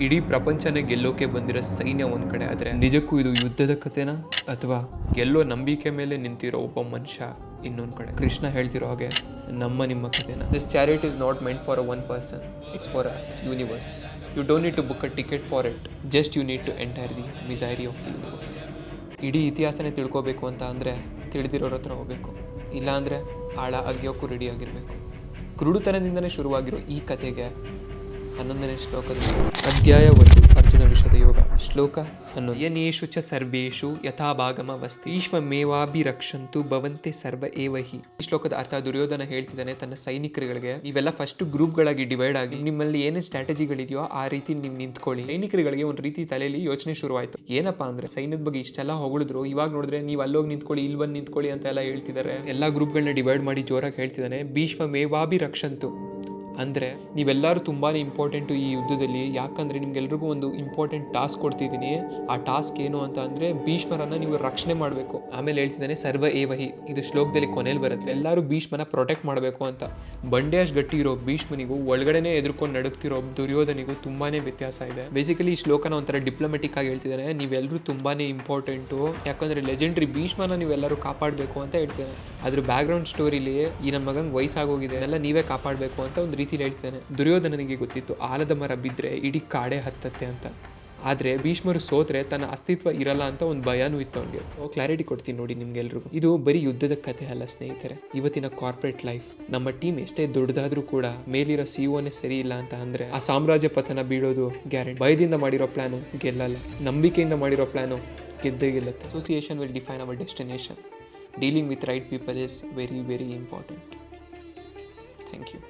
ಇಡೀ ಪ್ರಪಂಚನೇ ಗೆಲ್ಲೋಕೆ ಬಂದಿರೋ ಸೈನ್ಯ ಒಂದು ಕಡೆ ಆದರೆ ನಿಜಕ್ಕೂ ಇದು ಯುದ್ಧದ ಕಥೆನಾ ಅಥವಾ ಗೆಲ್ಲೋ ನಂಬಿಕೆ ಮೇಲೆ ನಿಂತಿರೋ ಒಬ್ಬ ಮನುಷ್ಯ ಇನ್ನೊಂದು ಕಡೆ? ಕೃಷ್ಣ ಹೇಳ್ತಿರೋ ಹಾಗೆ ನಿಮ್ಮ ಕಥೆನಾ? This chariot is not meant for a one person, it's for a universe. You don't need to book a ticket for it, just you need to enter the mystery of the universe. ಇಡೀ ಇತಿಹಾಸನೇ ತಿಳ್ಕೊಬೇಕು ಅಂತ ಅಂದರೆ ತಿಳಿದಿರೋರ ಹತ್ರ ಹೋಗಬೇಕು, ಇಲ್ಲಾಂದರೆ ಆಳ ಅಗ್ಯೋಕ್ಕೂ ready ಆಗಿರಬೇಕು. ಕ್ರೂಡುತನದಿಂದನೇ ಶುರುವಾಗಿರೋ ಈ ಕಥೆಗೆ 11ನೇ ಶ್ಲೋಕದಲ್ಲಿ ಅಧ್ಯಾಯ 1 ಅರ್ಜುನ ವಿಷದ ಯೋಗ ಶ್ಲೋಕ 11. ಯನೇಷು ಚ ಸರ್ವೇಷು ಯಥಾಭಾಗಮವಸ್ತಿ ಈಶ್ವಮೇವಾಭಿರಕ್ಷಂತು ಭವಂತೆ ಸರ್ವ ಏವಹಿ. ಈ ಶ್ಲೋಕದ ಅರ್ಥ ದುರ್ಯೋಧನ ಹೇಳ್ತಿದ್ದಾನೆ ತನ್ನ ಸೈನಿಕರುಗಳಿಗೆ, ನೀವೆಲ್ಲ ಫಸ್ಟ್ ಗ್ರೂಪ್ಗಳಾಗಿ ಡಿವೈಡ್ ಆಗಿ ನಿಮ್ಮಲ್ಲಿ ಏನೇ ಸ್ಟ್ರಾಟಜಿಗಳಿದೆಯೋ ಆ ರೀತಿ ನೀವು ನಿಂತ್ಕೊಳ್ಳಿ. ಸೈನಿಕರುಗಳಿಗೆ ಒಂದು ರೀತಿ ತಲೆಯಲ್ಲಿ ಯೋಚನೆ ಶುರುವಾಯಿತು. ಏನಪ್ಪಾ ಅಂದ್ರೆ ಸೈನ್ಯದ ಬಗ್ಗೆ ಇಷ್ಟೆಲ್ಲ ಹೊಗಳಿದ್ರು, ಇವಾಗ ನೋಡಿದ್ರೆ ನೀವು ಅಲ್ಲೋಗಿ ನಿಂತ್ಕೊಳ್ಳಿ, ಇಲ್ಲಿ ಬಂದು ನಿಂತ್ಕೊಳ್ಳಿ ಅಂತ ಎಲ್ಲ ಹೇಳ್ತಿದ್ದಾರೆ. ಎಲ್ಲ ಗ್ರೂಪ್ಗಳನ್ನ ಡಿವೈಡ್ ಮಾಡಿ ಜೋರಾಗಿ ಹೇಳ್ತಿದ್ದಾನೆ, ಭೀಷ್ಮಮೇವಾಭಿರಕ್ಷಂತು ಅಂದರೆ ನೀವೆಲ್ಲರೂ ತುಂಬಾ ಇಂಪಾರ್ಟೆಂಟು ಈ ಯುದ್ಧದಲ್ಲಿ. ಯಾಕಂದರೆ ನಿಮ್ಗೆಲ್ರಿಗೂ ಒಂದು ಇಂಪಾರ್ಟೆಂಟ್ ಟಾಸ್ಕ್ ಕೊಡ್ತಿದ್ದೀನಿ. ಆ ಟಾಸ್ಕ್ ಏನು ಅಂತ ಅಂದರೆ ಭೀಷ್ಮರನ್ನು ನೀವು ರಕ್ಷಣೆ ಮಾಡಬೇಕು. ಆಮೇಲೆ ಹೇಳ್ತಿದ್ದಾನೆ ಸರ್ವ ಏವಹಿ, ಇದು ಶ್ಲೋಕದಲ್ಲಿ ಕೊನೆಯಲ್ಲಿ ಬರುತ್ತೆ, ಎಲ್ಲರೂ ಭೀಷ್ಮನ ಪ್ರೊಟೆಕ್ಟ್ ಮಾಡಬೇಕು ಅಂತ. ಬಂಡೆ ಅಷ್ಟು ಗಟ್ಟಿ ಇರೋ ಭೀಷ್ಮನಿಗೂ ಒಳಗಡೆನೇ ಎದುರ್ಕೊಂಡು ನಡುಗ್ತಿರೋ ದುರ್ಯೋಧನಿಗೂ ತುಂಬಾ ವ್ಯತ್ಯಾಸ ಇದೆ. ಬೇಸಿಕಲಿ ಈ ಶ್ಲೋಕನ ಒಂಥರ ಡಿಪ್ಲೊಮೆಟಿಕ್ ಆಗಿ ಹೇಳ್ತಿದ್ದಾನೆ, ನೀವೆಲ್ಲರೂ ತುಂಬಾ ಇಂಪಾರ್ಟೆಂಟು, ಯಾಕಂದರೆ ಲೆಜೆಂಡ್ರಿ ಭೀಷ್ಮನ ನೀವೆಲ್ಲರೂ ಕಾಪಾಡಬೇಕು ಅಂತ ಹೇಳ್ತಿದ್ದಾನೆ. ಅದ್ರ ಬ್ಯಾಕ್ಗ್ರೌಂಡ್ ಸ್ಟೋರಿಲಿ ಈ ನನ್ನ ಮಗಂಗೆ ವಯಸ್ಸಾಗೋಗಿದೆ, ಎಲ್ಲ ನೀವೇ ಕಾಪಾಡಬೇಕು ಅಂತ ಒಂದು ರೀತಿ ಹೇಳ್ತಾನೆ. ದುರ್ಯೋಧನನಿಗೆ ಗೊತ್ತಿತ್ತು ಆಲದ ಮರ ಬಿದ್ದರೆ ಇಡೀ ಕಾಡೆ ಹತ್ತತ್ತೆ ಅಂತ, ಆದರೆ ಭೀಷ್ಮರು ಸೋತ್ರೆ ತನ್ನ ಅಸ್ತಿತ್ವ ಇರಲ್ಲ ಅಂತ ಒಂದು ಭಯನೂ ಇತ್ತು ಅವನಿಗೆ. ಕ್ಲಾರಿಟಿ ಕೊಡ್ತೀನಿ ನೋಡಿ ನಿಮ್ಗೆಲ್ರಿಗೂ. ಇದು ಬರೀ ಯುದ್ಧದ ಕಥೆ ಅಲ್ಲ ಸ್ನೇಹಿತರೆ, ಇವತ್ತಿನ ಕಾರ್ಪೊರೇಟ್ ಲೈಫ್. ನಮ್ಮ ಟೀಮ್ ಎಷ್ಟೇ ದೊಡ್ಡದಾದ್ರೂ ಕೂಡ ಮೇಲಿರೋ ಸಿಒನೇ ಸರಿ ಇಲ್ಲ ಅಂತ ಅಂದರೆ ಆ ಸಾಮ್ರಾಜ್ಯ ಪತನ ಬೀಳೋದು ಗ್ಯಾರಂಟಿ. ಭಯದಿಂದ ಮಾಡಿರೋ ಪ್ಲಾನು ಗೆಲ್ಲಲ್ಲ, ನಂಬಿಕೆಯಿಂದ ಮಾಡಿರೋ ಪ್ಲಾನು ಗೆದ್ದೇ ಗೆಲ್ಲುತ್ತೆ. Association will define our destination. Dealing with right people is very very important. Thank you.